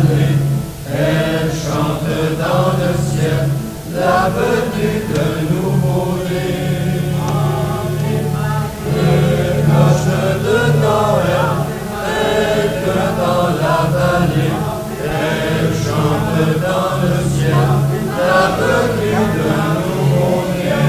vallée, elle chante dans le ciel la venue de nouveau-né. Les cloches de Noël éclatent dans la vallée, elle chante dans le ciel la venue de nouveau-né.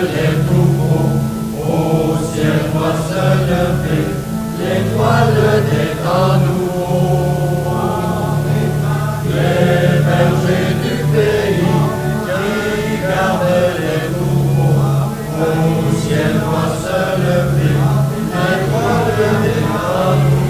Les troupeaux, au ciel voit se lever l'étoile des temps nouveaux. Les bergers du pays qui gardent les troupeaux, au ciel voit se lever l'étoile des temps nouveaux.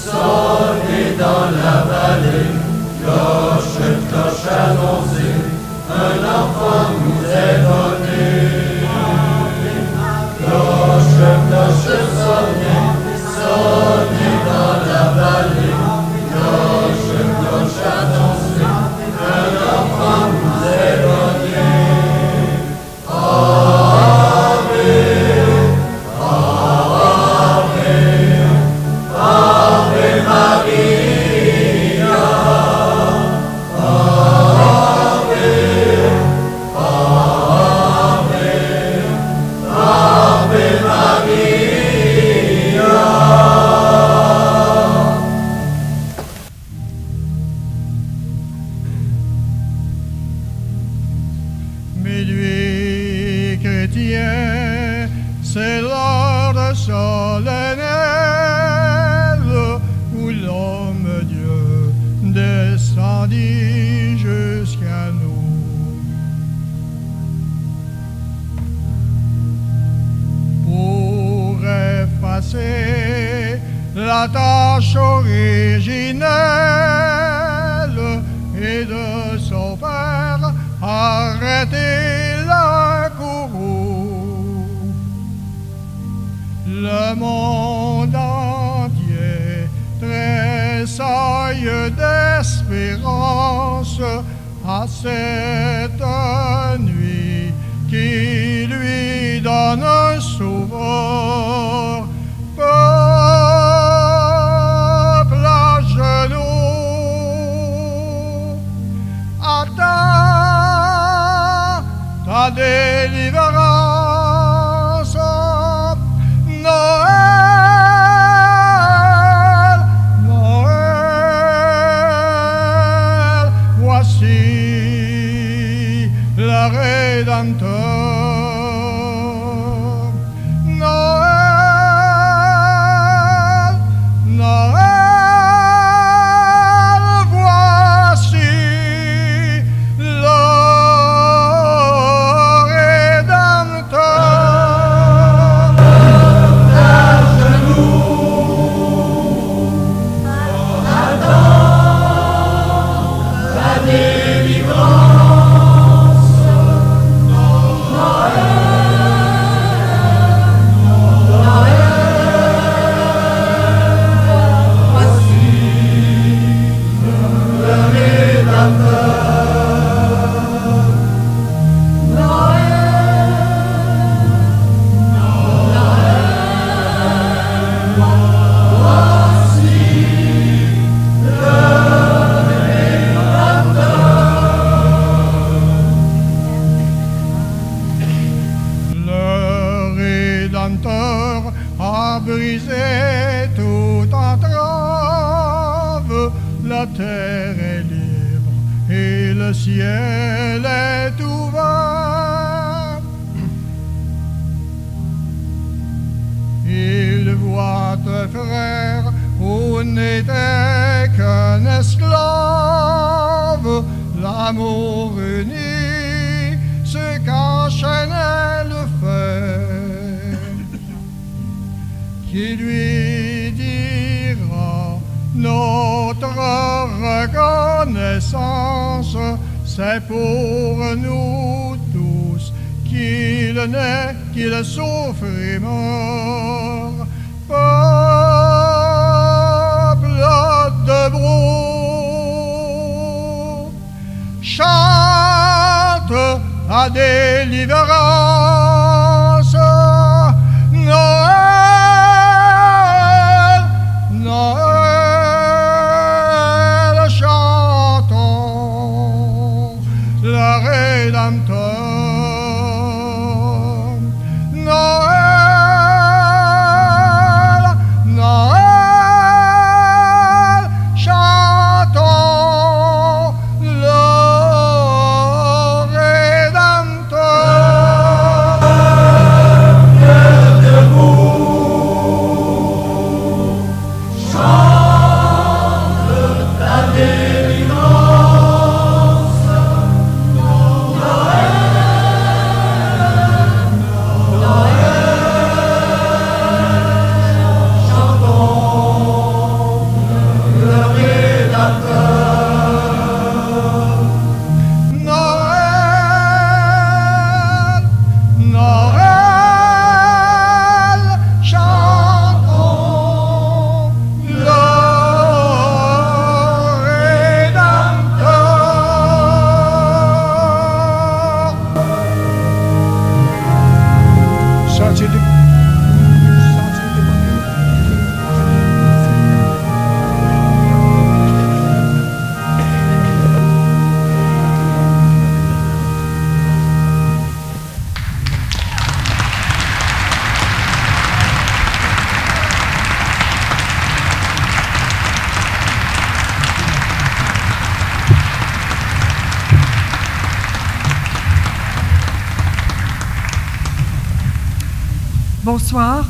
Sonnez dans la vallée, cloche, cloche annoncée, un enfant nous est donné. Cloche, cloche sonnez, sonnez dans la vallée, cloche, cloche annoncée, un enfant nous est donné. Minuit chrétien, c'est l'heure solennelle où l'homme-dieu descendit jusqu'à nous. Pour effacer la tâche originelle et de son père arrêter le courroux. Le monde entier tressaille d'espérance à cette nuit qui lui donne un sauveur. Peuple à genoux, attends ta délivrance. Noël, Noël, voici le Rédempteur. Noël, Noël, voici la terre est libre et le ciel est ouvert. Il voit un frère où n'était qu'un esclave, l'amour uni, ce qu'enchaînait le feu, qui lui dira notre reconnaissance, c'est pour nous tous qu'il naît, qu'il souffre et meurt. Peuple de Brou, chante la délivrance. Noël, Noël, chantons le Rédempteur. Bonsoir.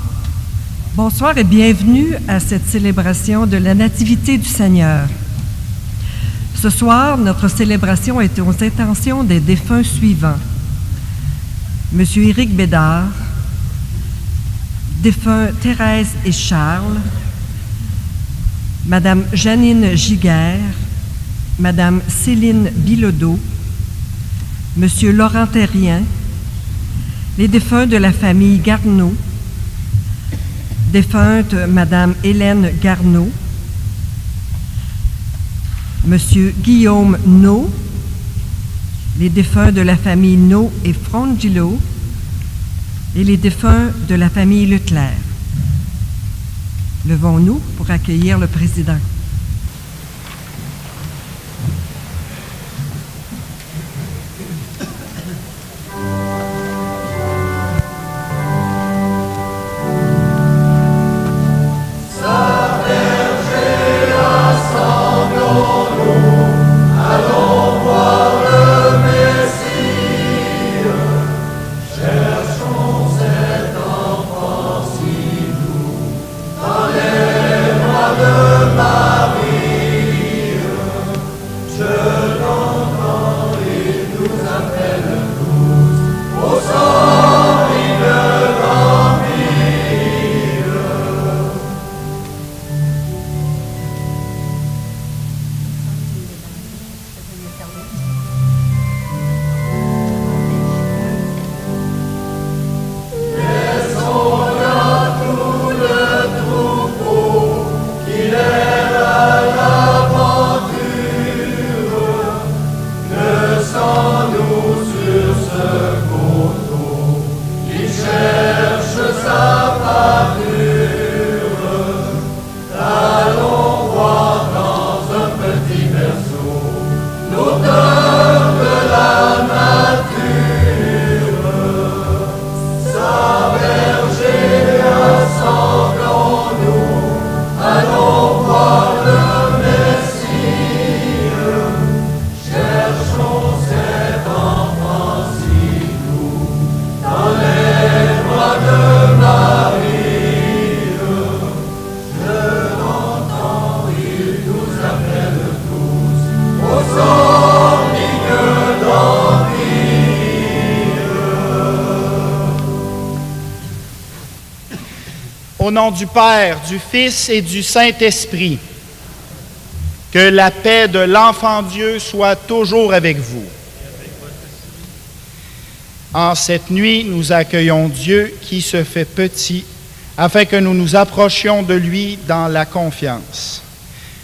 Bonsoir et bienvenue à cette célébration de la Nativité du Seigneur. Ce soir, notre célébration est aux intentions des défunts suivants. Monsieur Éric Bédard, défunt Thérèse et Charles, Madame Janine Giguère, Madame Céline Bilodeau, Monsieur Laurent Terrien, les défunts de la famille Garneau, défunte Madame Hélène Garneau, Monsieur Guillaume No, les défunts de la famille No et Frongillo, et les défunts de la famille Leclerc. Levons-nous pour accueillir le président. Allons voir le Messie. Au nom du Père, du Fils et du Saint-Esprit, que la paix de l'enfant Dieu soit toujours avec vous. En cette nuit, nous accueillons Dieu qui se fait petit, afin que nous nous approchions de lui dans la confiance.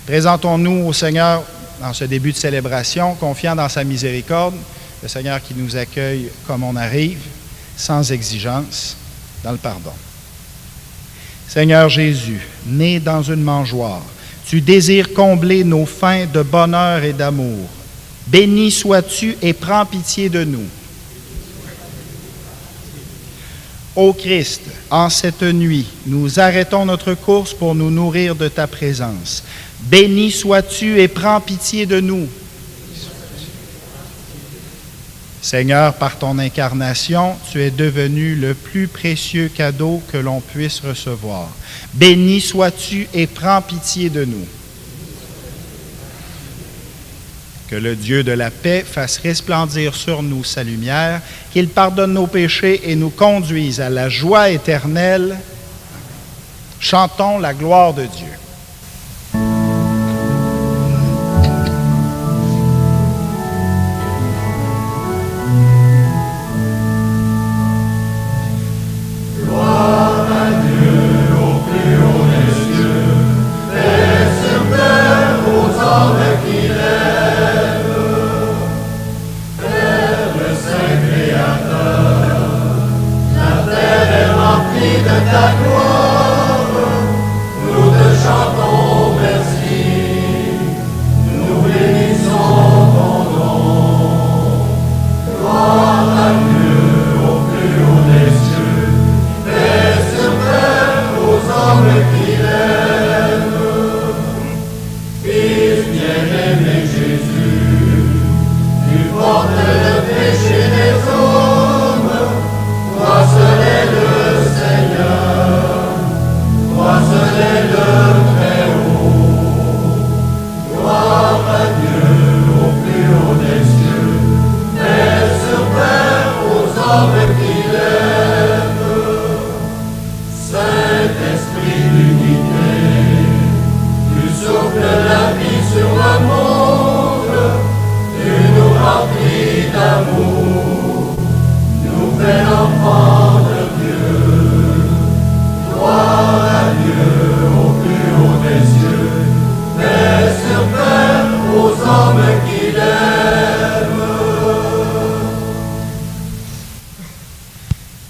Présentons-nous au Seigneur dans ce début de célébration, confiant dans sa miséricorde, le Seigneur qui nous accueille comme on arrive, sans exigence, dans le pardon. Seigneur Jésus, né dans une mangeoire, tu désires combler nos fins de bonheur et d'amour. Béni sois-tu et prends pitié de nous. Ô Christ, en cette nuit, nous arrêtons notre course pour nous nourrir de ta présence. Béni sois-tu et prends pitié de nous. Seigneur, par ton incarnation, tu es devenu le plus précieux cadeau que l'on puisse recevoir. Béni sois-tu et prends pitié de nous. Que le Dieu de la paix fasse resplendir sur nous sa lumière, qu'il pardonne nos péchés et nous conduise à la joie éternelle. Chantons la gloire de Dieu.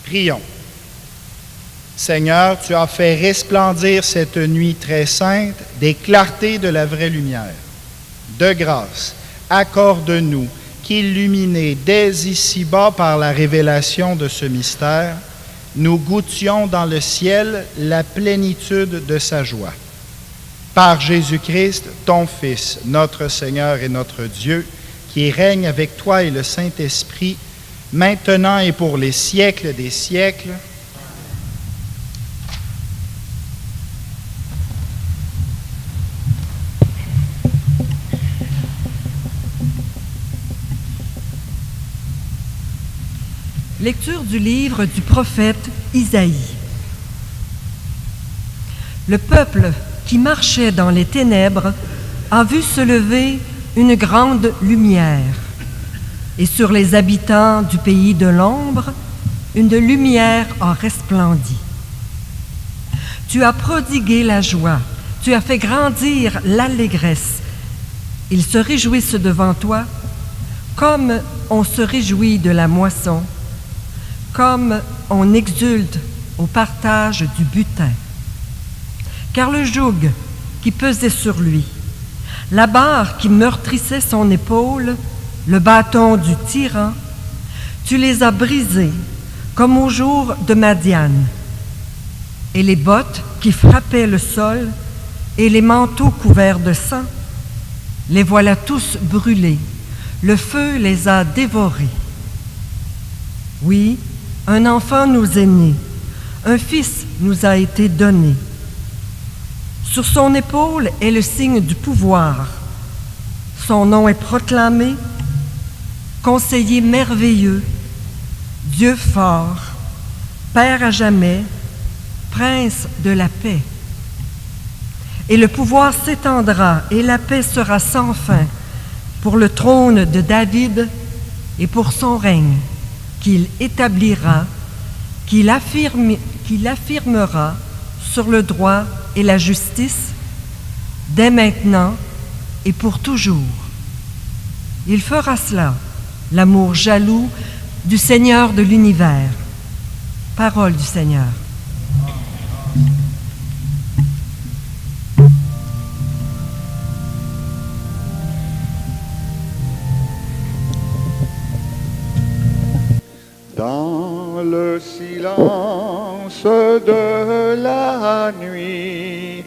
Prions. Seigneur, tu as fait resplendir cette nuit très sainte des clartés de la vraie lumière. De grâce, accorde-nous qu'illuminés dès ici-bas par la révélation de ce mystère, nous goûtions dans le ciel la plénitude de sa joie. Par Jésus-Christ, ton Fils, notre Seigneur et notre Dieu, qui règne avec toi et le Saint-Esprit, maintenant et pour les siècles des siècles. Lecture du livre du prophète Isaïe. Le peuple qui marchait dans les ténèbres a vu se lever une grande lumière. Et sur les habitants du pays de l'ombre, une lumière a resplendi. Tu as prodigué la joie, tu as fait grandir l'allégresse. Ils se réjouissent devant toi, comme on se réjouit de la moisson, comme on exulte au partage du butin. Car le joug qui pesait sur lui, la barre qui meurtrissait son épaule, le bâton du tyran, tu les as brisés comme au jour de Madiane. Et les bottes qui frappaient le sol et les manteaux couverts de sang, les voilà tous brûlés. Le feu les a dévorés. Oui, un enfant nous est né, un fils nous a été donné. Sur son épaule est le signe du pouvoir. Son nom est proclamé Conseiller merveilleux, Dieu fort, Père à jamais, prince de la paix. Et le pouvoir s'étendra et la paix sera sans fin pour le trône de David et pour son règne, qu'il établira, qu'il affirmera sur le droit et la justice, dès maintenant et pour toujours. Il fera cela, l'amour jaloux du Seigneur de l'univers. Parole du Seigneur. Dans le silence de la nuit,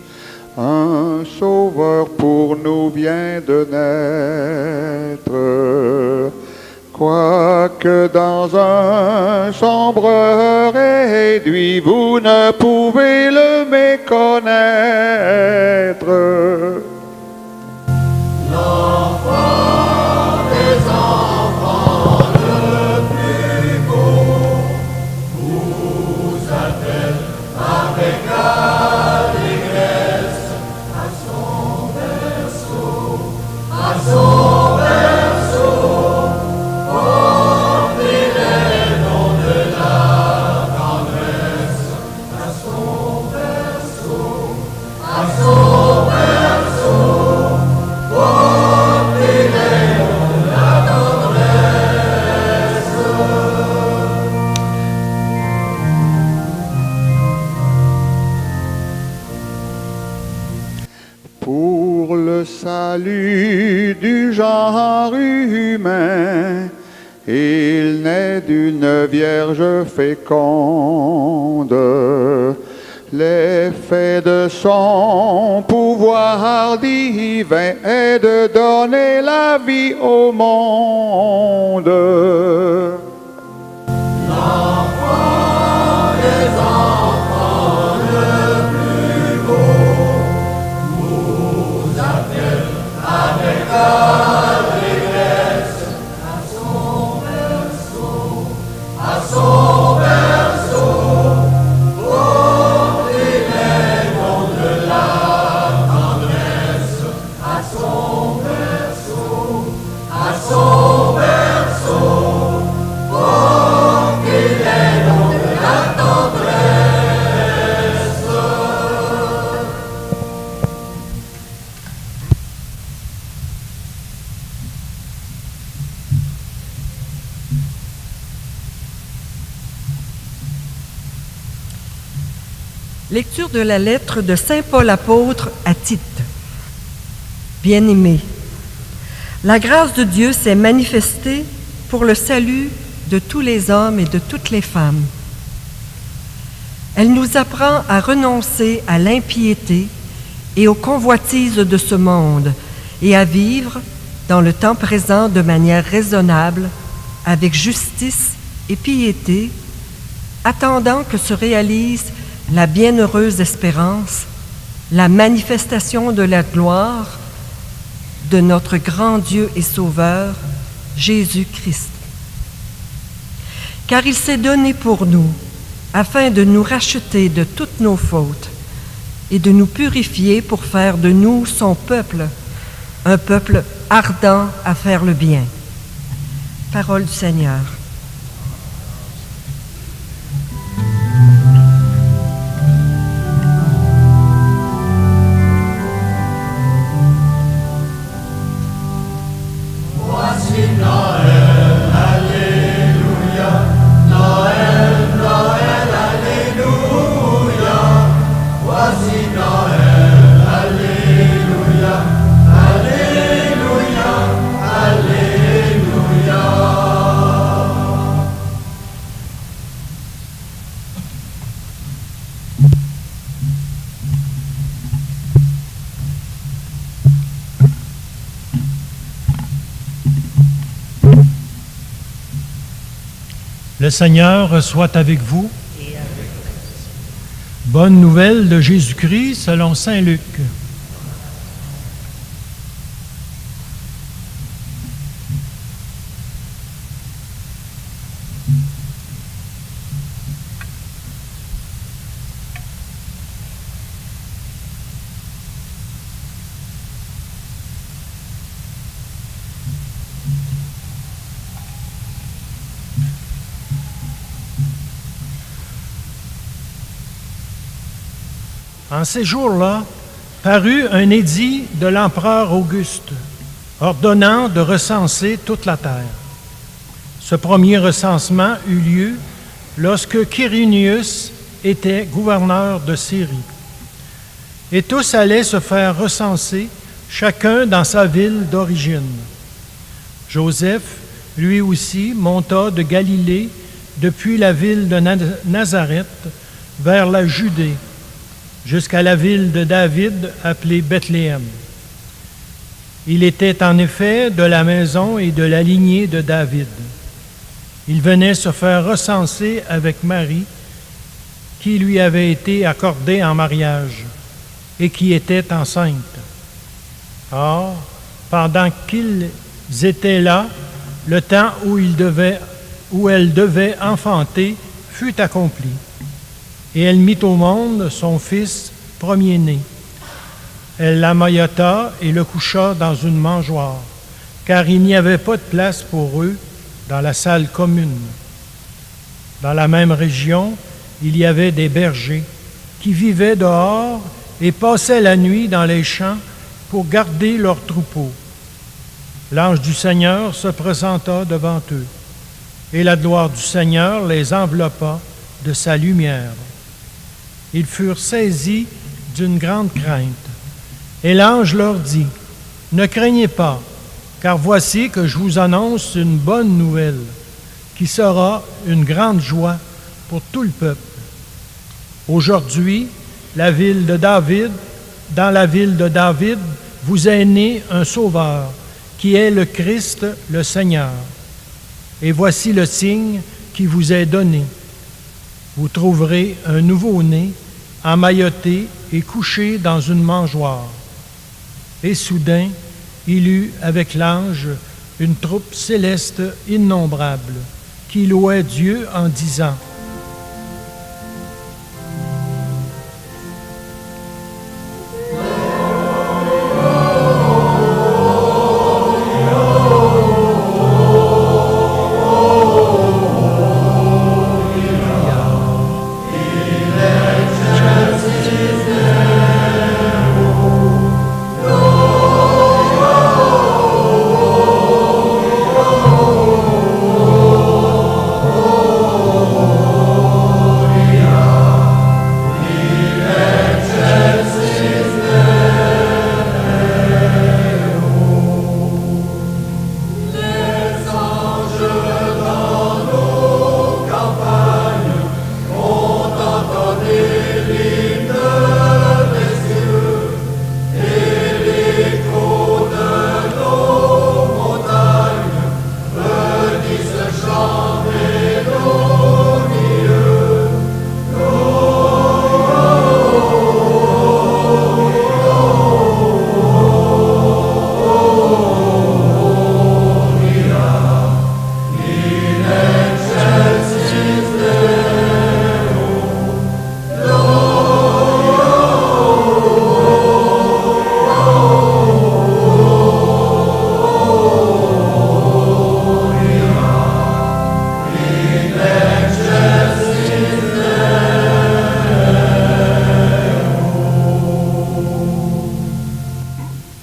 un sauveur pour nous vient de naître. Quoique dans un sombre réduit, vous ne pouvez le méconnaître. L'enfant des enfants, le plus beau, vous appelle avec allégresse à son berceau, à son berceau. Portez les noms de la tendresse à son berceau, à son berceau. Portez les noms de la tendresse. Pour le salut du genre humain, il naît d'une vierge féconde. L'effet de son pouvoir divin est de donner la vie au monde. L'enfant des enfants, le plus beau, vous appelle avec allégresse à son berceau, à son berceau. Portez les noms de la tendresse à son berceau, à son berceau. Portez les noms de la tendresse. Lecture de la lettre de Saint Paul apôtre à Tite. Bien-aimés, la grâce de Dieu s'est manifestée pour le salut de tous les hommes et de toutes les femmes. Elle nous apprend à renoncer à l'impiété et aux convoitises de ce monde et à vivre dans le temps présent de manière raisonnable, avec justice et piété, attendant que se réalise la bienheureuse espérance, la manifestation de la gloire de notre grand Dieu et Sauveur, Jésus-Christ. Car il s'est donné pour nous, afin de nous racheter de toutes nos fautes et de nous purifier pour faire de nous son peuple, un peuple ardent à faire le bien. Parole du Seigneur. Voici Noël, alléluia. Noël, Noël, alléluia. Voici Noël, alléluia. Alléluia, alléluia. Le Seigneur soit avec vous. Bonne nouvelle de Jésus-Christ selon saint Luc. En ces jours-là, parut un édit de l'empereur Auguste, ordonnant de recenser toute la terre. Ce premier recensement eut lieu lorsque Quirinius était gouverneur de Syrie. Et tous allaient se faire recenser, chacun dans sa ville d'origine. Joseph, lui aussi, monta de Galilée depuis la ville de Nazareth vers la Judée, jusqu'à la ville de David appelée Bethléem. Il était en effet de la maison et de la lignée de David. Il venait se faire recenser avec Marie, qui lui avait été accordée en mariage et qui était enceinte. Or, pendant qu'ils étaient là, le temps où elle devait enfanter fut accompli. Et elle mit au monde son fils premier-né. Elle l'amaillota et le coucha dans une mangeoire, car il n'y avait pas de place pour eux dans la salle commune. Dans la même région, il y avait des bergers qui vivaient dehors et passaient la nuit dans les champs pour garder leurs troupeaux. L'ange du Seigneur se présenta devant eux, et la gloire du Seigneur les enveloppa de sa lumière. Ils furent saisis d'une grande crainte. Et l'ange leur dit, « Ne craignez pas, car voici que je vous annonce une bonne nouvelle, qui sera une grande joie pour tout le peuple. Aujourd'hui, dans la ville de David, vous est né un Sauveur, qui est le Christ, le Seigneur. Et voici le signe qui vous est donné. Vous trouverez un nouveau-né, emmailloté et couché dans une mangeoire. » Et soudain, il eut avec l'ange une troupe céleste innombrable, qui louait Dieu en disant,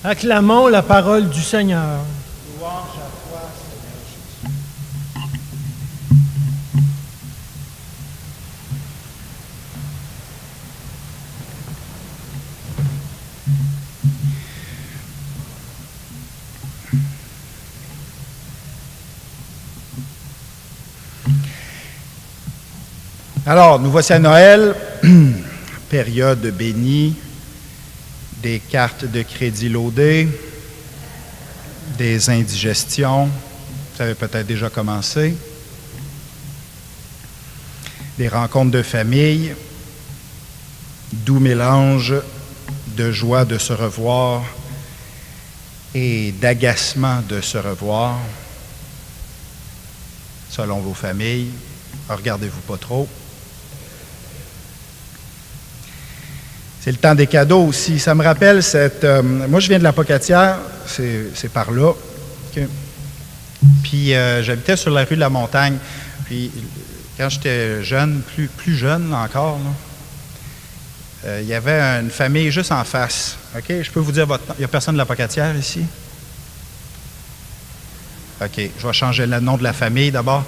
Acclamons la parole du Seigneur. Louange à toi, Seigneur Jésus. Alors, nous voici à Noël, période bénie, des cartes de crédit loadées, des indigestions, ça avait peut-être déjà commencé, des rencontres de famille, doux mélange de joie de se revoir et d'agacement de se revoir, selon vos familles. Regardez-vous pas trop. C'est le temps des cadeaux aussi. Ça me rappelle moi, je viens de la Pocatière, c'est par là. Okay. Puis, j'habitais sur la rue de la Montagne. Puis, quand j'étais jeune, plus jeune encore, là, il y avait une famille juste en face. OK? Je peux vous dire votre nom. Il n'y a personne de la Pocatière ici? OK. Je vais changer le nom de la famille d'abord.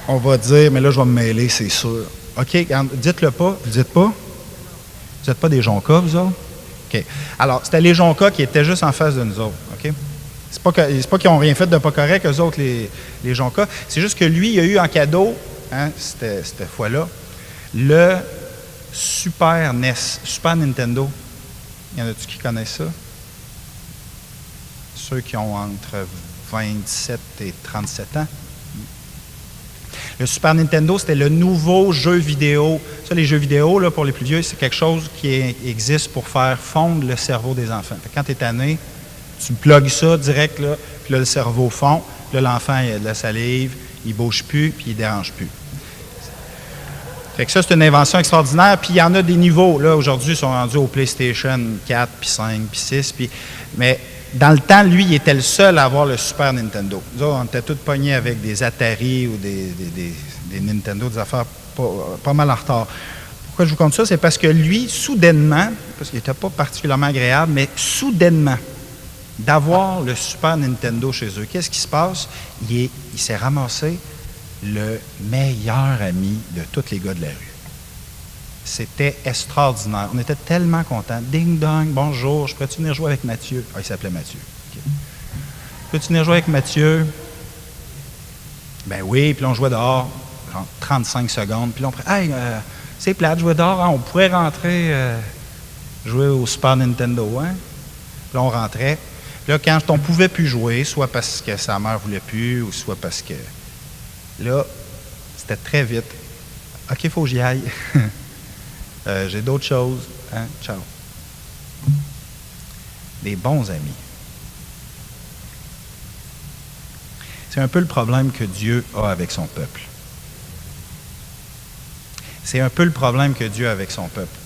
On va dire, mais là, je vais me mêler, c'est sûr. OK? Dites-le pas. Vous ne dites pas? Vous n'êtes pas des Joncas, vous autres? OK. Alors, c'était les Joncas qui étaient juste en face de nous autres. OK? C'est pas qu'ils n'ont rien fait de pas correct, eux autres, les Joncas. C'est juste que lui, il a eu en cadeau, cette fois-là, le Super NES, Super Nintendo. Il y en a-tu qui connaissent ça? Ceux qui ont entre 27 et 37 ans. Le Super Nintendo, c'était le nouveau jeu vidéo. Ça, les jeux vidéo, là, pour les plus vieux, c'est quelque chose qui existe pour faire fondre le cerveau des enfants. Fait que quand tu es tanné, tu plugues ça direct, là, puis là, le cerveau fond. Là, l'enfant, il a de la salive, il ne bouge plus, puis il ne dérange plus. Fait que ça, c'est une invention extraordinaire. Puis il y en a des niveaux. Là, aujourd'hui, ils sont rendus au PlayStation 4, puis 5, puis 6. Mais dans le temps, lui, il était le seul à avoir le Super Nintendo. Nous autres, on était tous pognés avec des Atari ou des Nintendo, des affaires pas mal en retard. Pourquoi je vous compte ça? C'est parce que lui, soudainement, parce qu'il n'était pas particulièrement agréable, mais soudainement, d'avoir le Super Nintendo chez eux, qu'est-ce qui se passe? Il s'est ramassé le meilleur ami de tous les gars de la rue. C'était extraordinaire. On était tellement contents. Ding dong, bonjour, je pourrais-tu venir jouer avec Mathieu? Ah, il s'appelait Mathieu. Okay. Peux-tu venir jouer avec Mathieu? Ben oui, puis là, on jouait dehors, genre 35 secondes. Puis là, on hey, c'est plate, jouer dehors, hein? On pourrait rentrer jouer au Super Nintendo, hein? Puis là, on rentrait. Puis là, quand on ne pouvait plus jouer, soit parce que sa mère ne voulait plus, ou soit parce que là, c'était très vite. OK, il faut que j'y aille. J'ai d'autres choses. Hein? Ciao. Des bons amis. C'est un peu le problème que Dieu a avec son peuple. C'est un peu le problème que Dieu a avec son peuple.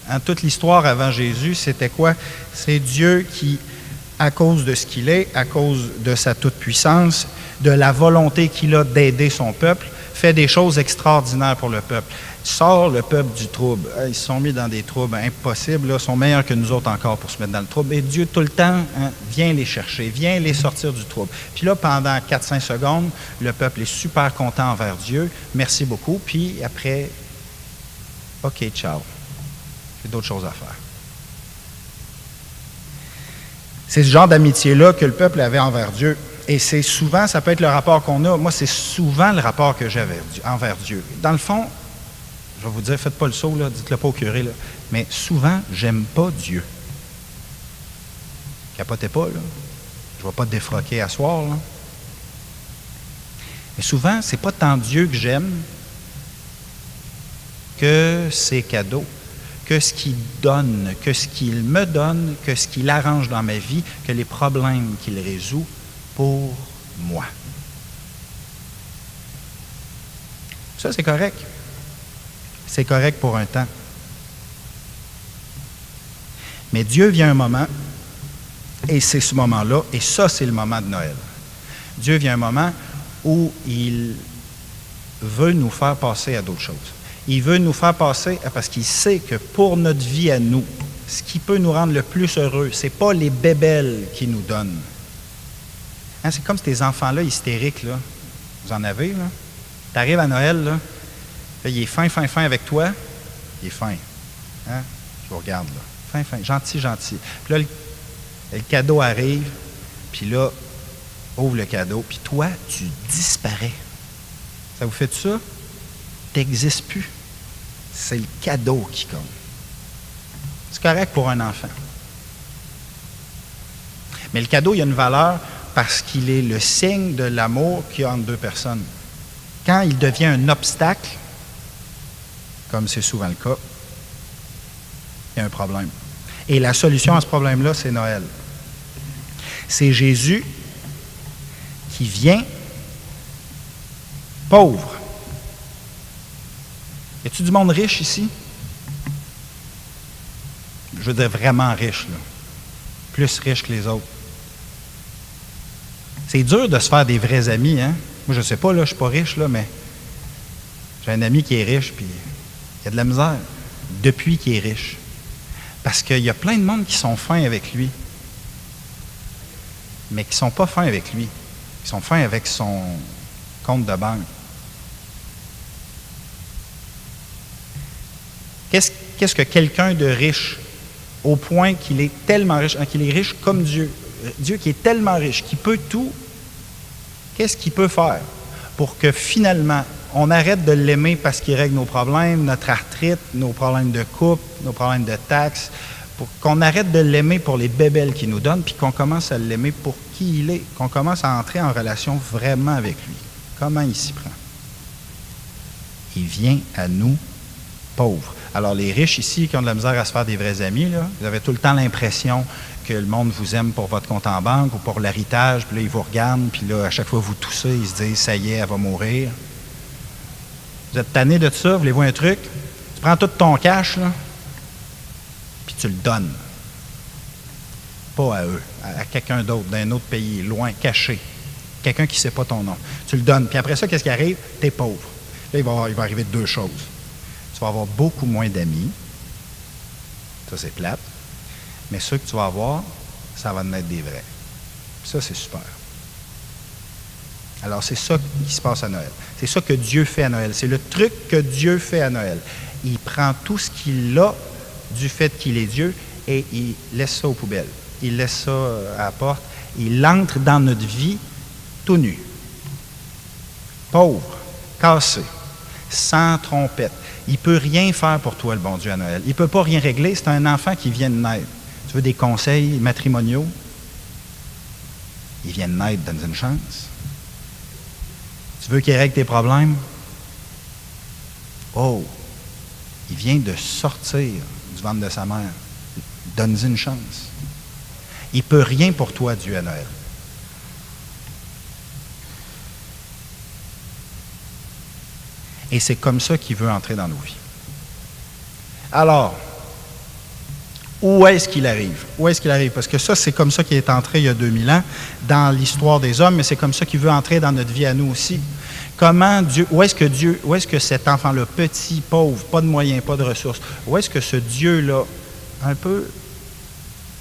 En toute l'histoire avant Jésus, c'était quoi? C'est Dieu qui, à cause de ce qu'il est, à cause de sa toute-puissance, de la volonté qu'il a d'aider son peuple, fait des choses extraordinaires pour le peuple. Sort le peuple du trouble. Ils se sont mis dans des troubles impossibles, là, sont meilleurs que nous autres encore pour se mettre dans le trouble. Et Dieu, tout le temps, vient les chercher, vient les sortir du trouble. Puis là, pendant 4-5 secondes, le peuple est super content envers Dieu. Merci beaucoup. Puis après, OK, ciao. J'ai d'autres choses à faire. C'est ce genre d'amitié-là que le peuple avait envers Dieu. Et c'est souvent, ça peut être le rapport qu'on a. Moi, c'est souvent le rapport que j'ai envers Dieu. Dans le fond, je vais vous dire, faites pas le saut, là, dites-le pas au curé, là. Mais souvent, j'aime pas Dieu. Capotez pas, là. Je ne vais pas te défroquer à soir, là. Mais souvent, c'est pas tant Dieu que j'aime que ses cadeaux, que ce qu'il donne, que ce qu'il me donne, que ce qu'il arrange dans ma vie, que les problèmes qu'il résout pour moi. Ça, c'est correct. C'est correct pour un temps. Mais Dieu vient un moment, et c'est ce moment-là, et ça, c'est le moment de Noël. Dieu vient un moment où il veut nous faire passer à d'autres choses. Il veut nous faire passer, parce qu'il sait que pour notre vie à nous, ce qui peut nous rendre le plus heureux, ce n'est pas les bébelles qu'il nous donne. Hein, c'est comme ces enfants-là hystériques, là. Vous en avez, là? Tu arrives à Noël, là, il est fin avec toi. Il est fin. Hein? Je vous regarde, là. Fin, gentil. Puis là, le cadeau arrive, puis là, ouvre le cadeau, puis toi, tu disparais. Ça vous fait ça? Tu n'existes plus. C'est le cadeau qui compte. C'est correct pour un enfant. Mais le cadeau, il a une valeur parce qu'il est le signe de l'amour qu'il y a entre deux personnes. Quand il devient un obstacle, comme c'est souvent le cas, il y a un problème. Et la solution à ce problème-là, c'est Noël. C'est Jésus qui vient pauvre. Y a-t-il du monde riche ici? Je veux dire vraiment riche, là. Plus riche que les autres. C'est dur de se faire des vrais amis, hein? Moi, je ne sais pas, là, je ne suis pas riche, là, mais j'ai un ami qui est riche, puis il y a de la misère. depuis qu'il est riche. Parce qu'il y a plein de monde qui sont fins avec lui, mais qui ne sont pas fins avec lui. Ils sont fins avec son compte de banque. Qu'est-ce que quelqu'un de riche, au point qu'il est tellement riche, qu'il est riche comme Dieu, Dieu qui est tellement riche, qui peut tout, qu'est-ce qu'il peut faire pour que finalement, on arrête de l'aimer parce qu'il règle nos problèmes, notre arthrite, nos problèmes de couple, nos problèmes de taxes, pour qu'on arrête de l'aimer pour les bébelles qu'il nous donne, puis qu'on commence à l'aimer pour qui il est, qu'on commence à entrer en relation vraiment avec lui. Comment il s'y prend? Il vient à nous pauvres. Alors, les riches ici qui ont de la misère à se faire des vrais amis, là, vous avez tout le temps l'impression que le monde vous aime pour votre compte en banque ou pour l'héritage, puis là, ils vous regardent, puis là, à chaque fois que vous toussez, ils se disent « ça y est, elle va mourir ». Vous êtes tanné de ça, voulez-vous un truc? Tu prends tout ton cash, là, puis tu le donnes. Pas à eux, à quelqu'un d'autre, d'un autre pays, loin, caché. Quelqu'un qui ne sait pas ton nom. Tu le donnes. Puis après ça, qu'est-ce qui arrive? Tu es pauvre. Là, il va arriver deux choses. Tu vas avoir beaucoup moins d'amis. Ça, c'est plate. Mais ceux que tu vas avoir, ça va en être des vrais. Puis ça, c'est super. Alors, c'est ça qui se passe à Noël. C'est ça que Dieu fait à Noël. C'est le truc que Dieu fait à Noël. Il prend tout ce qu'il a du fait qu'il est Dieu et il laisse ça aux poubelles. Il laisse ça à la porte. Il entre dans notre vie tout nu. Pauvre, cassé, sans trompette. Il ne peut rien faire pour toi, le bon Dieu, à Noël. Il ne peut pas rien régler. C'est un enfant qui vient de naître. Tu veux des conseils matrimoniaux? Il vient de naître, donne une chance. Tu veux qu'il règle tes problèmes? Oh, il vient de sortir du ventre de sa mère. Donne-y une chance. Il ne peut rien pour toi, Dieu, à Noël. Et c'est comme ça qu'il veut entrer dans nos vies. Alors, où est-ce qu'il arrive? Où est-ce qu'il arrive? Parce que ça, c'est comme ça qu'il est entré il y a 2000 ans dans l'histoire des hommes, mais c'est comme ça qu'il veut entrer dans notre vie à nous aussi. Comment Dieu, où est-ce que cet enfant-là, petit, pauvre, pas de moyens, pas de ressources, où est-ce que ce Dieu-là, un peu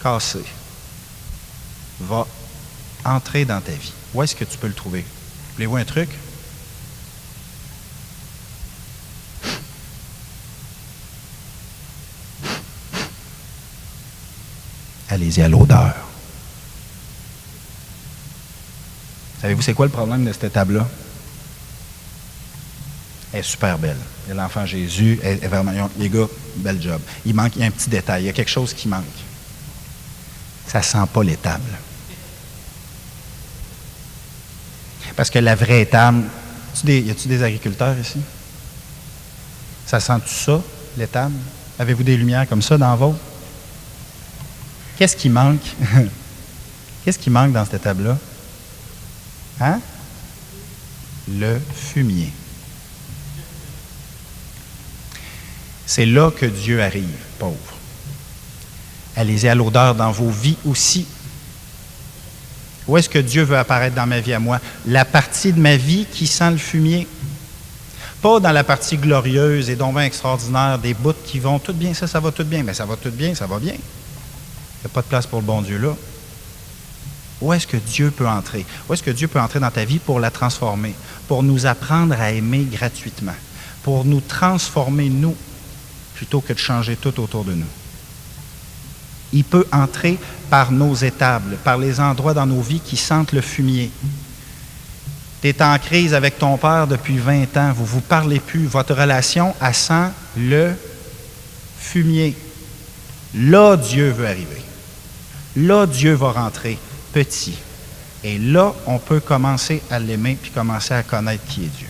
cassé, va entrer dans ta vie? Où est-ce que tu peux le trouver? Voulez-vous un truc? Allez-y à l'odeur. Savez-vous c'est quoi le problème de cette table-là? Elle est super belle. Il y a l'enfant Jésus. Elle est vraiment, les gars, bel job. Il y a un petit détail. Il y a quelque chose qui manque. Ça ne sent pas l'étable. Parce que la vraie étable, y a-t-il des agriculteurs ici? Ça sent-tu ça, l'étable? Avez-vous des lumières comme ça dans vos? Qu'est-ce qui manque? Qu'est-ce qui manque dans cette étable-là? Hein? Le fumier. C'est là que Dieu arrive, pauvre. Allez-y à l'odeur dans vos vies aussi. Où est-ce que Dieu veut apparaître dans ma vie à moi? La partie de ma vie qui sent le fumier. Pas dans la partie glorieuse et donc bien extraordinaire, des bouts qui vont tout bien, ça va tout bien. Mais ça va tout bien, ça va bien. Il n'y a pas de place pour le bon Dieu là. Où est-ce que Dieu peut entrer? Où est-ce que Dieu peut entrer dans ta vie pour la transformer, pour nous apprendre à aimer gratuitement, pour nous transformer, nous, plutôt que de changer tout autour de nous? Il peut entrer par nos étables, par les endroits dans nos vies qui sentent le fumier. Tu es en crise avec ton père depuis 20 ans, vous ne vous parlez plus, votre relation, elle sent le fumier. Là, Dieu veut arriver. Là, Dieu va rentrer petit. Et là, on peut commencer à l'aimer puis commencer à connaître qui est Dieu.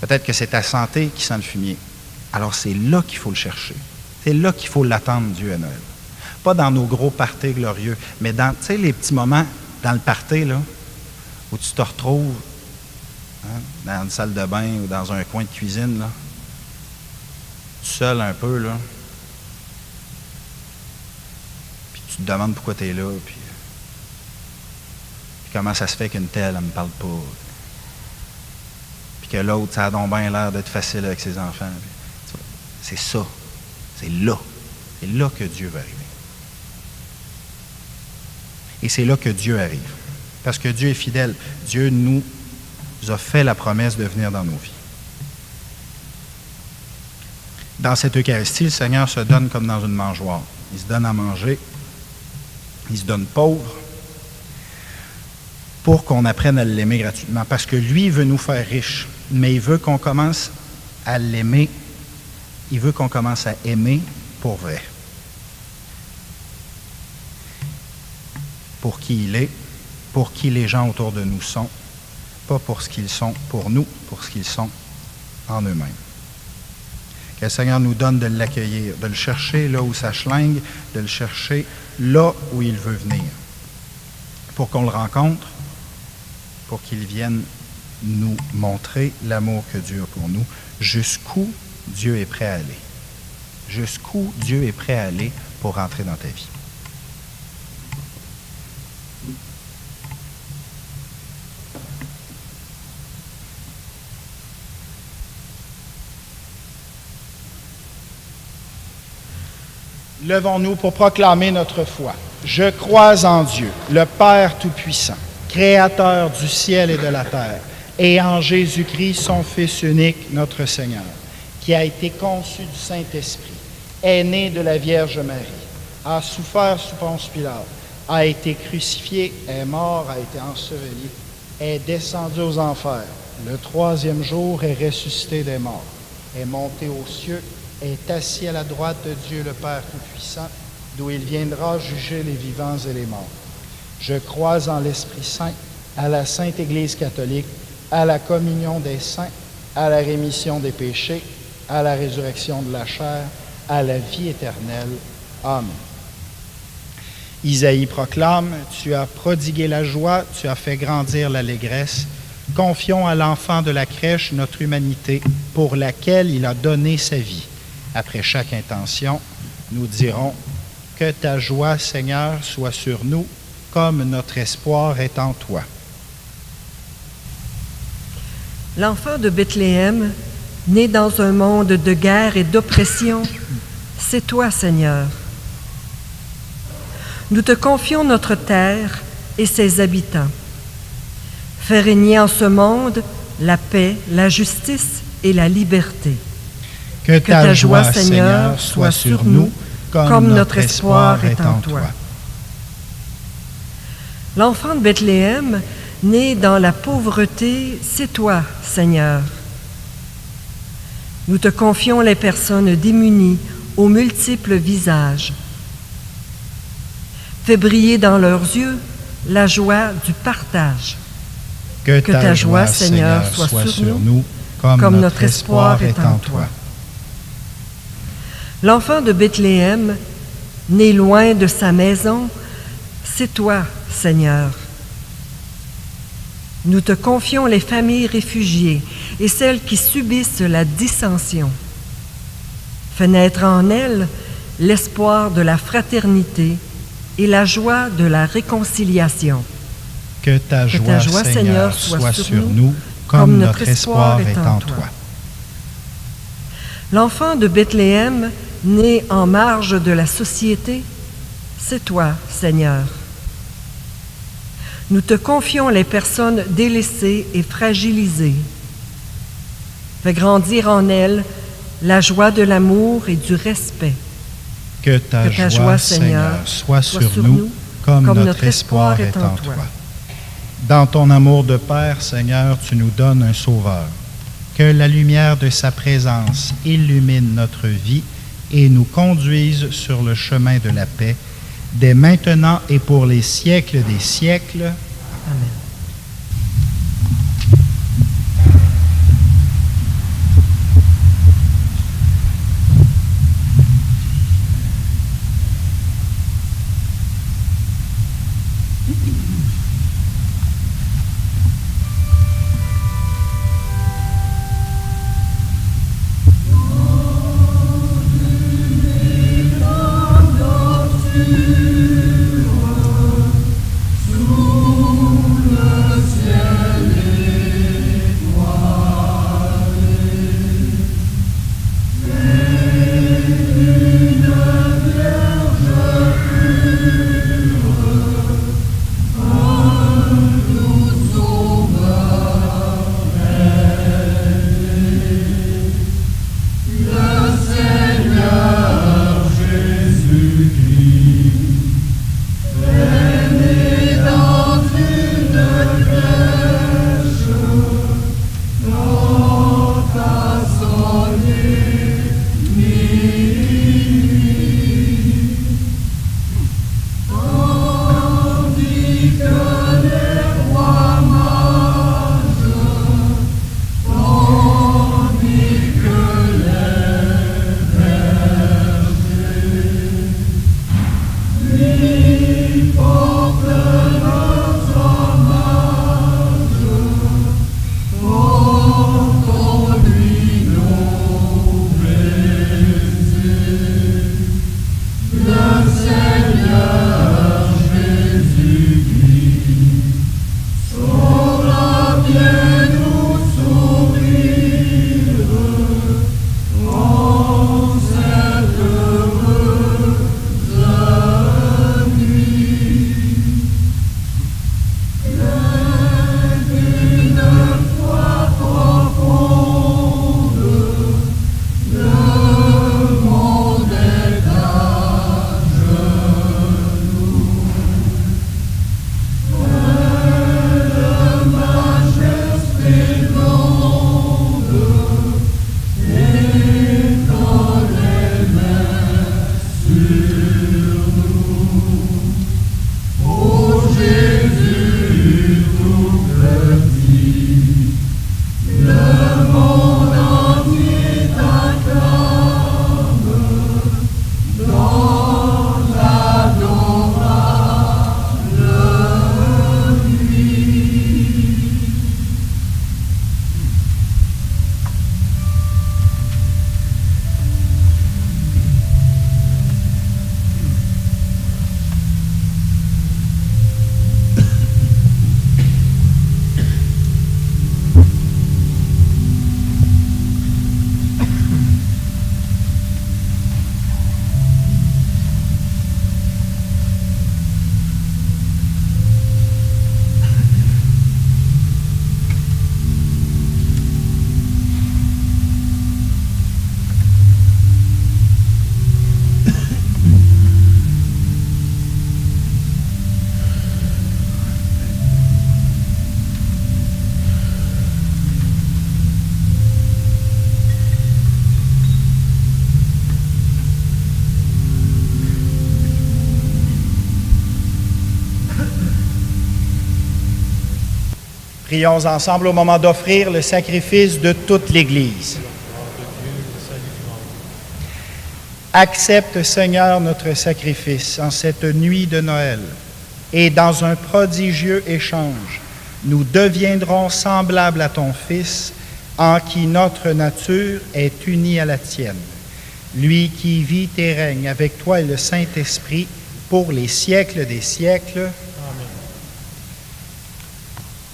Peut-être que c'est ta santé qui sent le fumier. Alors, c'est là qu'il faut le chercher. C'est là qu'il faut l'attendre, Dieu, à Noël. Pas dans nos gros parties glorieux, mais dans, tu sais, les petits moments dans le party, là, où tu te retrouves dans une salle de bain ou dans un coin de cuisine, là, seul un peu, là. Puis tu te demandes pourquoi tu es là, puis comment ça se fait qu'une telle, elle ne me parle pas. puis que l'autre, ça a donc bien l'air d'être facile avec ses enfants. C'est ça. C'est là. C'est là que Dieu va arriver. Et c'est là que Dieu arrive. Parce que Dieu est fidèle. Dieu nous a fait la promesse de venir dans nos vies. Dans cette Eucharistie, le Seigneur se donne comme dans une mangeoire. Il se donne à manger. Il se donne pauvre pour qu'on apprenne à l'aimer gratuitement. Parce que lui, il veut nous faire riches, mais il veut qu'on commence à l'aimer. Il veut qu'on commence à aimer pour vrai. Pour qui il est, pour qui les gens autour de nous sont, pas pour ce qu'ils sont pour nous, pour ce qu'ils sont en eux-mêmes. Que le Seigneur nous donne de l'accueillir, de le chercher là où ça schlingue, de le chercher là où il veut venir, pour qu'on le rencontre, pour qu'il vienne nous montrer l'amour que Dieu a pour nous, jusqu'où Dieu est prêt à aller. Jusqu'où Dieu est prêt à aller pour rentrer dans ta vie. Levons-nous pour proclamer notre foi. Je crois en Dieu, le Père Tout-Puissant, Créateur du ciel et de la terre, et en Jésus-Christ, son Fils unique, notre Seigneur, qui a été conçu du Saint-Esprit, est né de la Vierge Marie, a souffert sous Ponce Pilate, a été crucifié, est mort, a été enseveli, est descendu aux enfers. Le troisième jour est ressuscité des morts, est monté aux cieux, est assis à la droite de Dieu le Père Tout-Puissant, d'où il viendra juger les vivants et les morts. Je crois en l'Esprit Saint, à la Sainte Église catholique, à la communion des saints, à la rémission des péchés, à la résurrection de la chair, à la vie éternelle. Amen. Isaïe proclame, tu as prodigué la joie, tu as fait grandir l'allégresse. Confions à l'enfant de la crèche notre humanité pour laquelle il a donné sa vie. Après chaque intention, nous dirons que ta joie, Seigneur, soit sur nous, comme notre espoir est en toi. L'enfant de Bethléem, né dans un monde de guerre et d'oppression, c'est toi, Seigneur. Nous te confions notre terre et ses habitants. Fais régner en ce monde la paix, la justice et la liberté. Que ta joie, Seigneur, soit sur nous, comme notre espoir est en toi. L'enfant de Bethléem, né dans la pauvreté, c'est toi, Seigneur. Nous te confions les personnes démunies aux multiples visages. Fais briller dans leurs yeux la joie du partage. Que ta joie, Seigneur, soit sur nous, comme notre espoir est en toi. L'enfant de Bethléem, né loin de sa maison, c'est toi, Seigneur. Nous te confions les familles réfugiées et celles qui subissent la dissension. Fais naître en elles l'espoir de la fraternité et la joie de la réconciliation. Que ta joie, Seigneur, soit sur nous, comme notre espoir est en toi. L'enfant de Bethléem, né en marge de la société, c'est toi, Seigneur. Nous te confions les personnes délaissées et fragilisées. Fais grandir en elles la joie de l'amour et du respect. Que ta joie, Seigneur, soit sur nous, comme notre espoir est en toi. Dans ton amour de Père, Seigneur, tu nous donnes un Sauveur. Que la lumière de sa présence illumine notre vie et nous conduise sur le chemin de la paix, dès maintenant et pour les siècles des siècles. Amen. Sous Prions ensemble au moment d'offrir le sacrifice de toute l'Église. Accepte, Seigneur, notre sacrifice en cette nuit de Noël, et dans un prodigieux échange, nous deviendrons semblables à ton Fils, en qui notre nature est unie à la tienne. Lui qui vit et règne avec toi et le Saint-Esprit pour les siècles des siècles. Amen.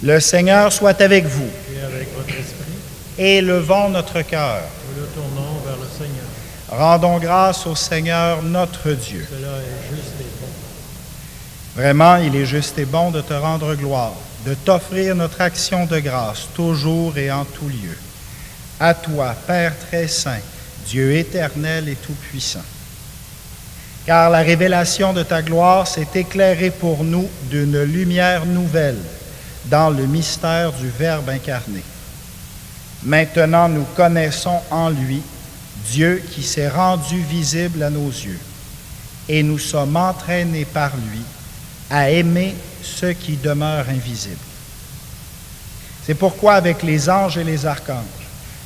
Le Seigneur soit avec vous. Et avec votre esprit, Élevons notre cœur. nous le tournons vers le Seigneur. Rendons grâce au Seigneur notre Dieu. Cela est juste et bon. Vraiment, il est juste et bon de te rendre gloire, de t'offrir notre action de grâce, toujours et en tout lieu. À toi, Père très saint, Dieu éternel et tout-puissant. Car la révélation de ta gloire s'est éclairée pour nous d'une lumière nouvelle dans le mystère du Verbe incarné. Maintenant, nous connaissons en lui Dieu qui s'est rendu visible à nos yeux, et nous sommes entraînés par lui à aimer ceux qui demeurent invisibles. C'est pourquoi avec les anges et les archanges,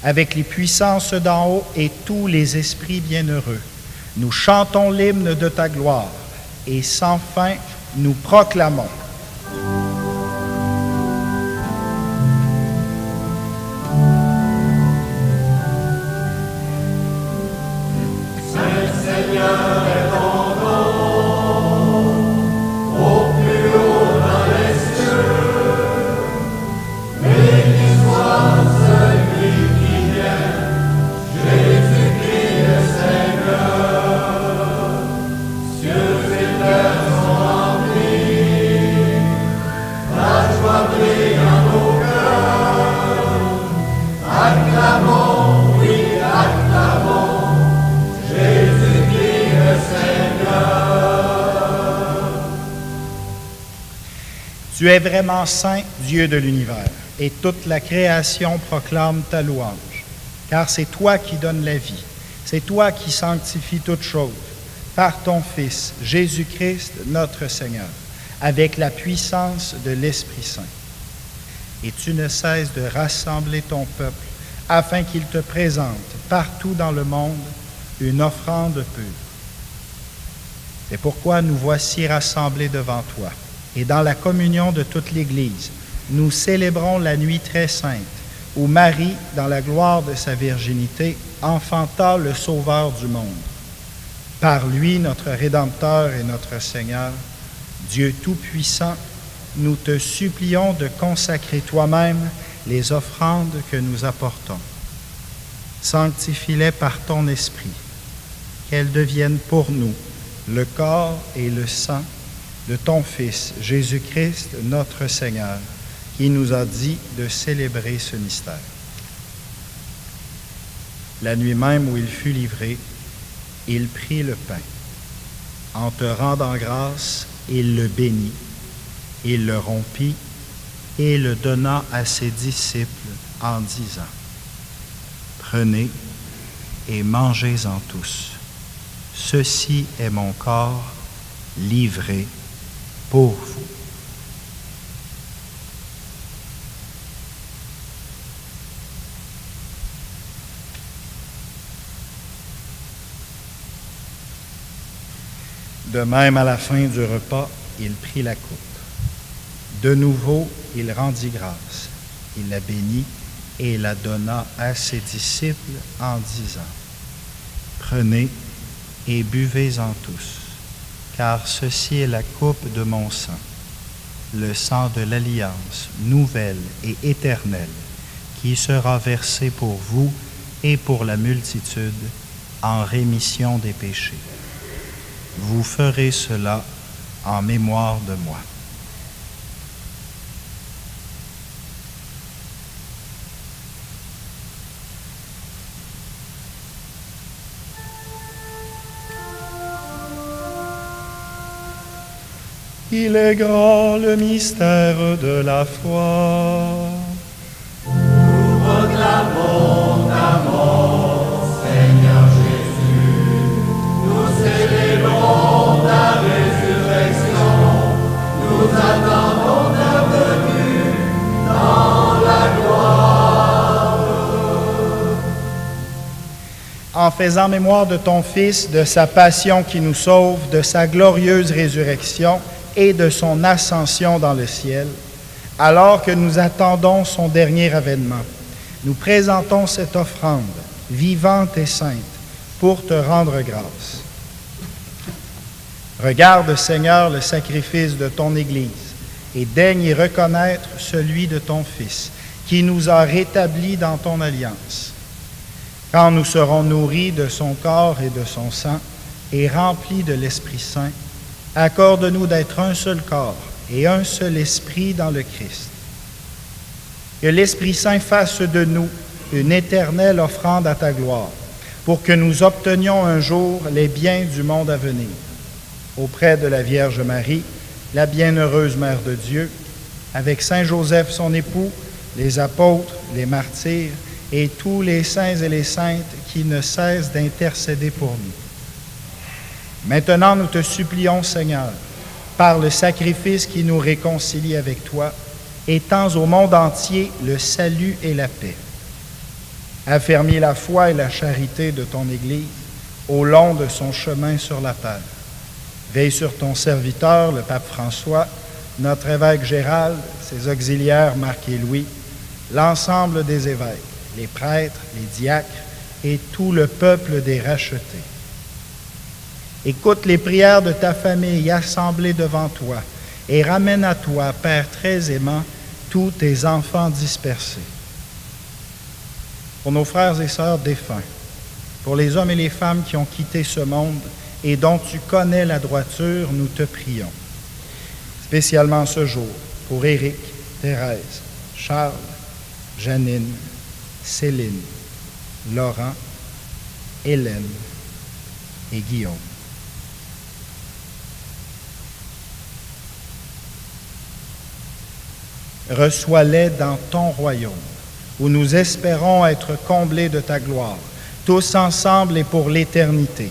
avec les puissances d'en haut et tous les esprits bienheureux, nous chantons l'hymne de ta gloire, et sans fin nous proclamons. Tu es vraiment saint, Dieu de l'univers, et toute la création proclame ta louange. Car c'est toi qui donnes la vie, c'est toi qui sanctifies toutes choses, par ton Fils, Jésus-Christ, notre Seigneur, avec la puissance de l'Esprit Saint. Et tu ne cesses de rassembler ton peuple, afin qu'il te présente partout dans le monde une offrande pure. C'est pourquoi nous voici rassemblés devant toi. Et dans la communion de toute l'Église, nous célébrons la nuit très sainte, où Marie, dans la gloire de sa virginité, enfanta le Sauveur du monde. Par lui, notre Rédempteur et notre Seigneur, Dieu Tout-Puissant, nous te supplions de consacrer toi-même les offrandes que nous apportons. Sanctifie-les par ton Esprit, qu'elles deviennent pour nous le corps et le sang de ton Fils, Jésus-Christ, notre Seigneur, qui nous a dit de célébrer ce mystère. La nuit même où il fut livré, il prit le pain. En te rendant grâce, il le bénit, il le rompit et le donna à ses disciples en disant : Prenez et mangez-en tous. Ceci est mon corps livré pour vous. De même, à la fin du repas, il prit la coupe. De nouveau, il rendit grâce. Il la bénit et la donna à ses disciples en disant : Prenez et buvez-en tous, car ceci est la coupe de mon sang, le sang de l'alliance nouvelle et éternelle, qui sera versé pour vous et pour la multitude en rémission des péchés. Vous ferez cela en mémoire de moi. Il est grand le mystère de la foi. Nous proclamons ta mort, Seigneur Jésus. Nous célébrons ta résurrection. Nous attendons ta venue dans faisant mémoire de ton Fils, de sa passion qui nous sauve, de sa glorieuse résurrection et de son ascension dans le ciel, alors que nous attendons son dernier avènement, nous présentons cette offrande vivante et sainte pour te rendre grâce. Regarde, Seigneur, le sacrifice de ton Église et daigne y reconnaître celui de ton Fils, qui nous a rétablis dans ton alliance. Quand nous serons nourris de son corps et de son sang et remplis de l'Esprit Saint, accorde-nous d'être un seul corps et un seul esprit dans le Christ. Que l'Esprit Saint fasse de nous une éternelle offrande à ta gloire, pour que nous obtenions un jour les biens du monde à venir. Auprès de la Vierge Marie, la bienheureuse Mère de Dieu, avec Saint Joseph son époux, les apôtres, les martyrs et tous les saints et les saintes qui ne cessent d'intercéder pour nous. Maintenant, nous te supplions, Seigneur, par le sacrifice qui nous réconcilie avec toi, étends au monde entier le salut et la paix. Affermis la foi et la charité de ton Église au long de son chemin sur la terre. Veille sur ton serviteur, le pape François, notre évêque Gérald, ses auxiliaires Marc et Louis, l'ensemble des évêques, les prêtres, les diacres et tout le peuple des rachetés. Écoute les prières de ta famille assemblée devant toi et ramène à toi, Père très aimant, tous tes enfants dispersés. Pour nos frères et sœurs défunts, pour les hommes et les femmes qui ont quitté ce monde et dont tu connais la droiture, nous te prions. Spécialement ce jour, pour Éric, Thérèse, Charles, Janine, Céline, Laurent, Hélène et Guillaume. Reçois-les dans ton royaume, où nous espérons être comblés de ta gloire, tous ensemble et pour l'éternité.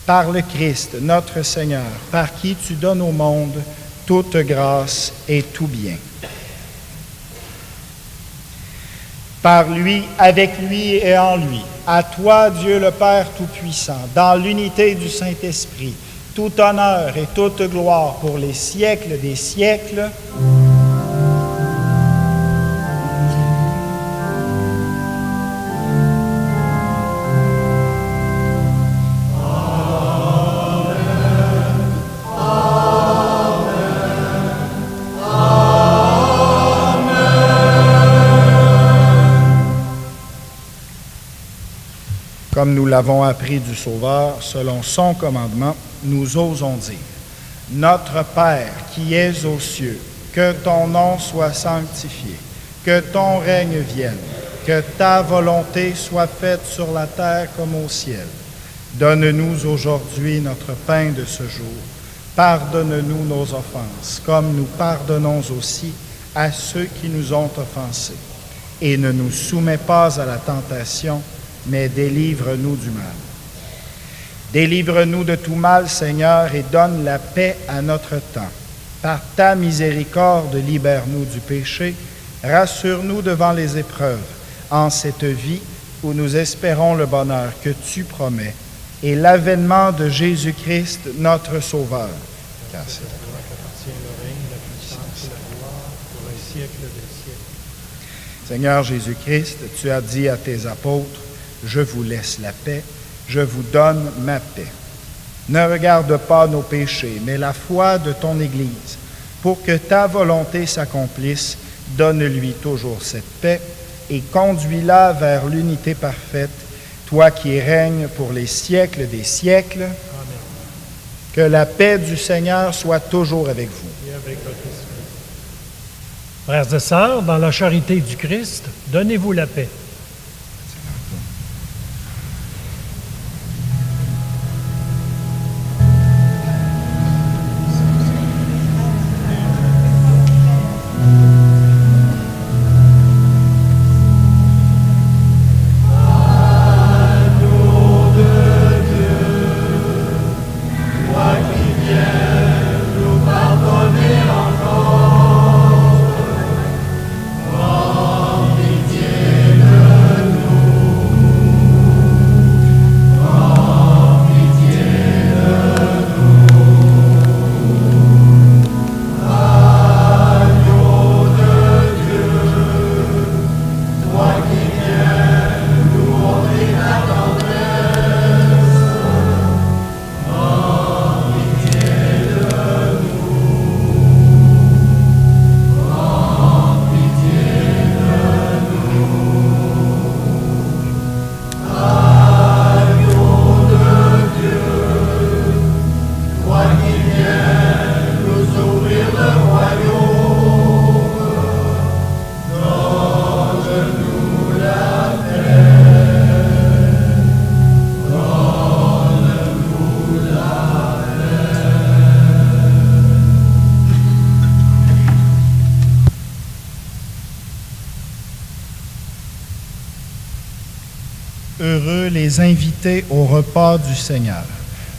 Par le Christ, notre Seigneur, par qui tu donnes au monde toute grâce et tout bien. Par lui, avec lui et en lui, à toi, Dieu le Père Tout-Puissant, dans l'unité du Saint-Esprit, tout honneur et toute gloire pour les siècles des siècles. Comme nous l'avons appris du Sauveur, selon son commandement, nous osons dire: Notre Père qui es aux cieux, que ton nom soit sanctifié, que ton règne vienne, que ta volonté soit faite sur la terre comme au ciel. Donne-nous aujourd'hui notre pain de ce jour. Pardonne-nous nos offenses, comme nous pardonnons aussi à ceux qui nous ont offensés. Et ne nous soumets pas à la tentation, mais délivre-nous du mal. Délivre-nous de tout mal, Seigneur, et donne la paix à notre temps. Par ta miséricorde, libère-nous du péché, rassure-nous devant les épreuves, en cette vie où nous espérons le bonheur que tu promets, et l'avènement de Jésus-Christ, notre Sauveur. Car c'est à toi qu'appartient le règne, la puissance et la gloire pour un siècle des siècles. Seigneur Jésus-Christ, tu as dit à tes apôtres: Je vous laisse la paix, je vous donne ma paix. Ne regarde pas nos péchés, mais la foi de ton Église. Pour que ta volonté s'accomplisse, donne-lui toujours cette paix et conduis-la vers l'unité parfaite, toi qui règnes pour les siècles des siècles. Amen. Que la paix du Seigneur soit toujours avec vous. Et avec votre esprit. Frères et sœurs, dans la charité du Christ, donnez-vous la paix. Pitié heureux les invités au repas du Seigneur.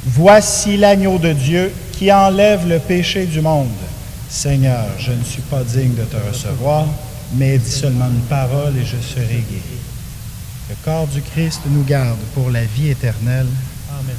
Voici l'agneau de Dieu qui enlève le péché du monde. Seigneur, je ne suis pas digne de te recevoir, mais dis seulement une parole et je serai guéri. Le corps du Christ nous garde pour la vie éternelle. Amen.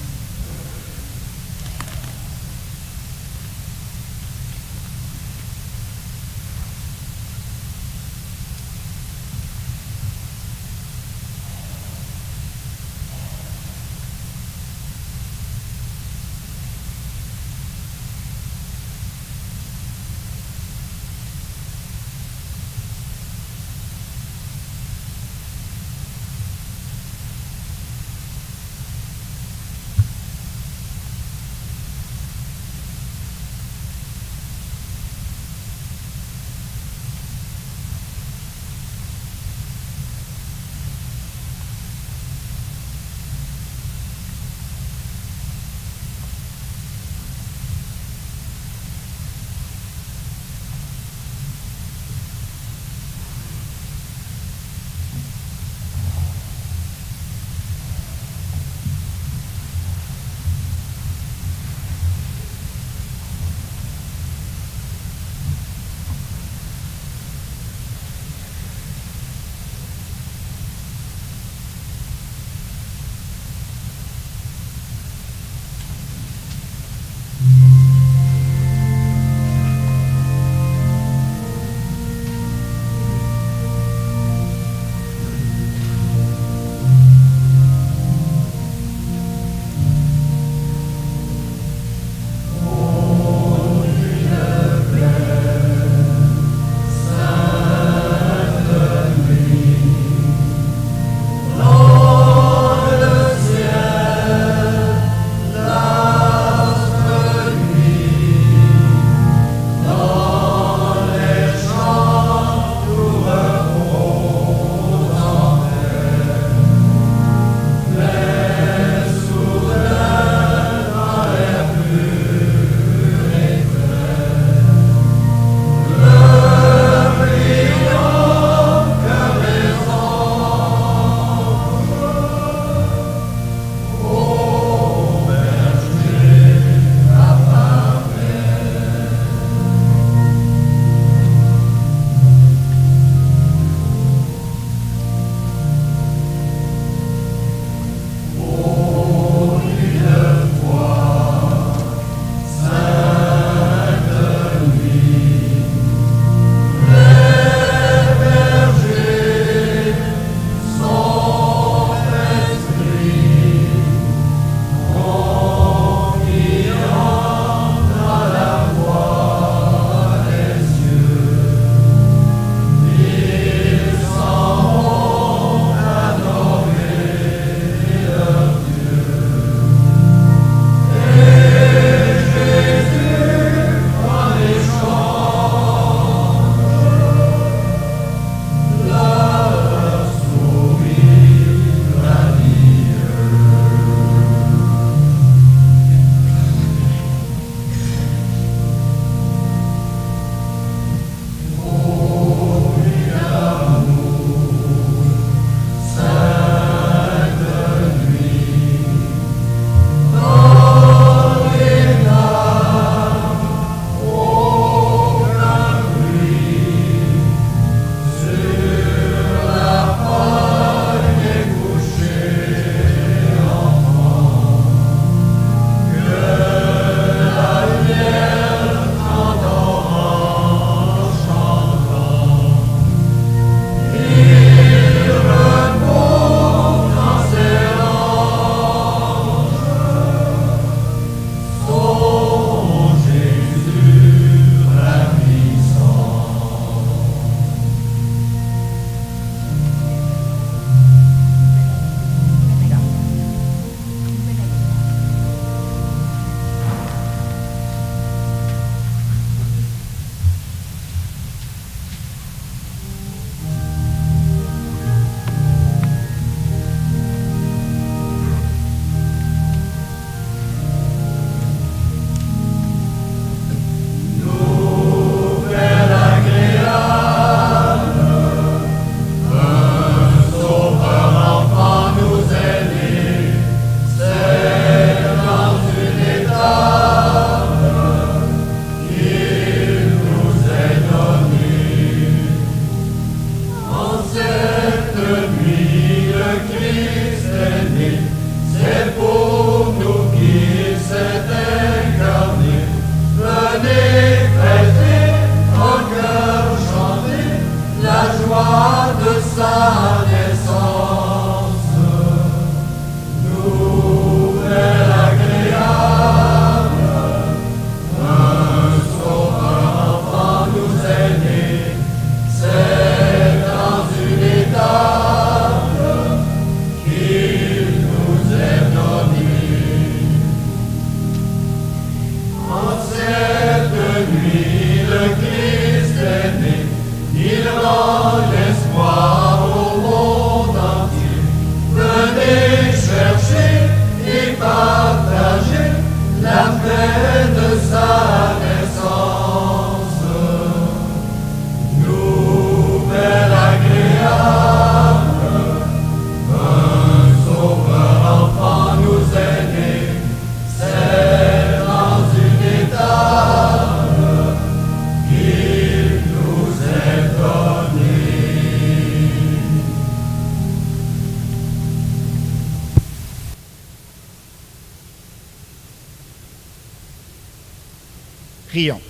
Prions.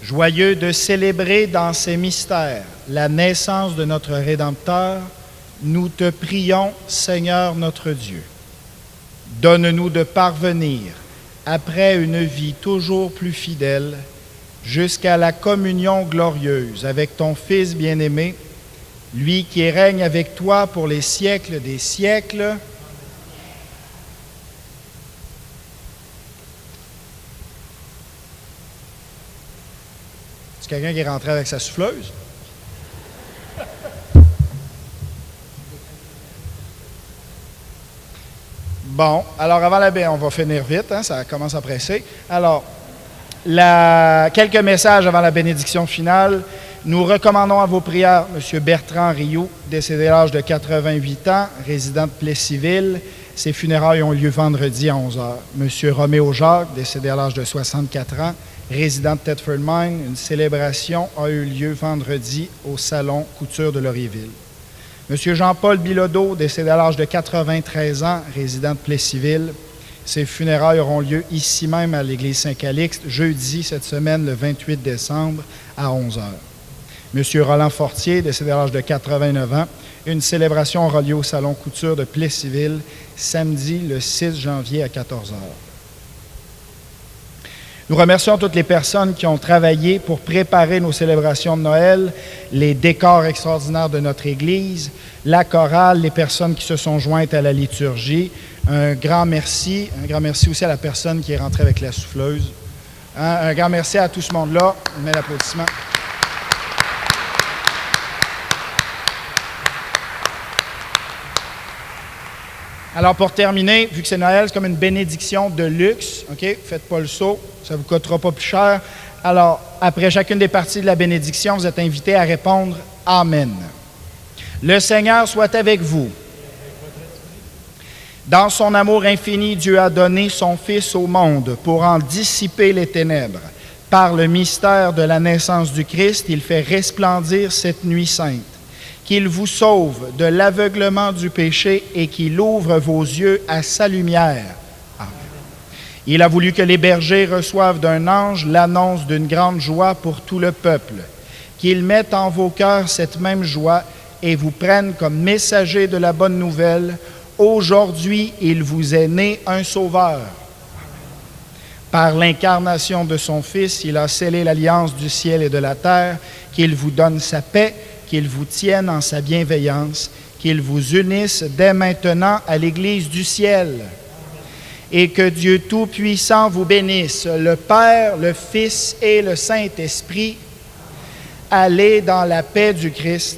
Joyeux de célébrer dans ces mystères la naissance de notre Rédempteur, nous te prions, Seigneur notre Dieu. Donne-nous de parvenir, après une vie toujours plus fidèle, jusqu'à la communion glorieuse avec ton Fils bien-aimé, lui qui règne avec toi pour les siècles des siècles. C'est quelqu'un qui est rentré avec sa souffleuse? Bon, alors avant on va finir vite, hein, ça commence à presser. Alors, quelques messages avant la bénédiction finale. Nous recommandons à vos prières M. Bertrand Rioux, décédé à l'âge de 88 ans, résident de Plessisville. Ses funérailles ont lieu vendredi à 11h. M. Roméo Jacques, décédé à l'âge de 64 ans, résident de Thetford Mine. Une célébration a eu lieu vendredi au Salon Couture de Laurierville. M. Jean-Paul Bilodeau, décédé à l'âge de 93 ans, résident de Plessisville. Ses funérailles auront lieu ici même à l'église Saint-Calixte, jeudi cette semaine, le 28 décembre, à 11h. M. Roland Fortier, décédé à l'âge de 89 ans. Une célébration aura lieu au Salon Couture de Plessisville, samedi, le 6 janvier à 14h. Nous remercions toutes les personnes qui ont travaillé pour préparer nos célébrations de Noël, les décors extraordinaires de notre Église, la chorale, les personnes qui se sont jointes à la liturgie. Un grand merci aussi à la personne qui est rentrée avec la souffleuse. Un grand merci à tout ce monde-là. On met l'applaudissement. Alors, pour terminer, vu que c'est Noël, c'est comme une bénédiction de luxe, OK? Faites pas le saut, ça ne vous coûtera pas plus cher. Alors, après chacune des parties de la bénédiction, vous êtes invités à répondre « Amen ». Le Seigneur soit avec vous. Dans son amour infini, Dieu a donné son Fils au monde pour en dissiper les ténèbres. Par le mystère de la naissance du Christ, il fait resplendir cette nuit sainte. Qu'il vous sauve de l'aveuglement du péché et qu'il ouvre vos yeux à sa lumière. Amen. Il a voulu que les bergers reçoivent d'un ange l'annonce d'une grande joie pour tout le peuple. Qu'il mette en vos cœurs cette même joie et vous prenne comme messager de la bonne nouvelle. Aujourd'hui, il vous est né un sauveur. Par l'incarnation de son Fils, il a scellé l'alliance du ciel et de la terre, qu'il vous donne sa paix, qu'il vous tienne en sa bienveillance, qu'il vous unisse dès maintenant à l'Église du ciel. Et que Dieu Tout-Puissant vous bénisse, le Père, le Fils et le Saint-Esprit. Allez dans la paix du Christ.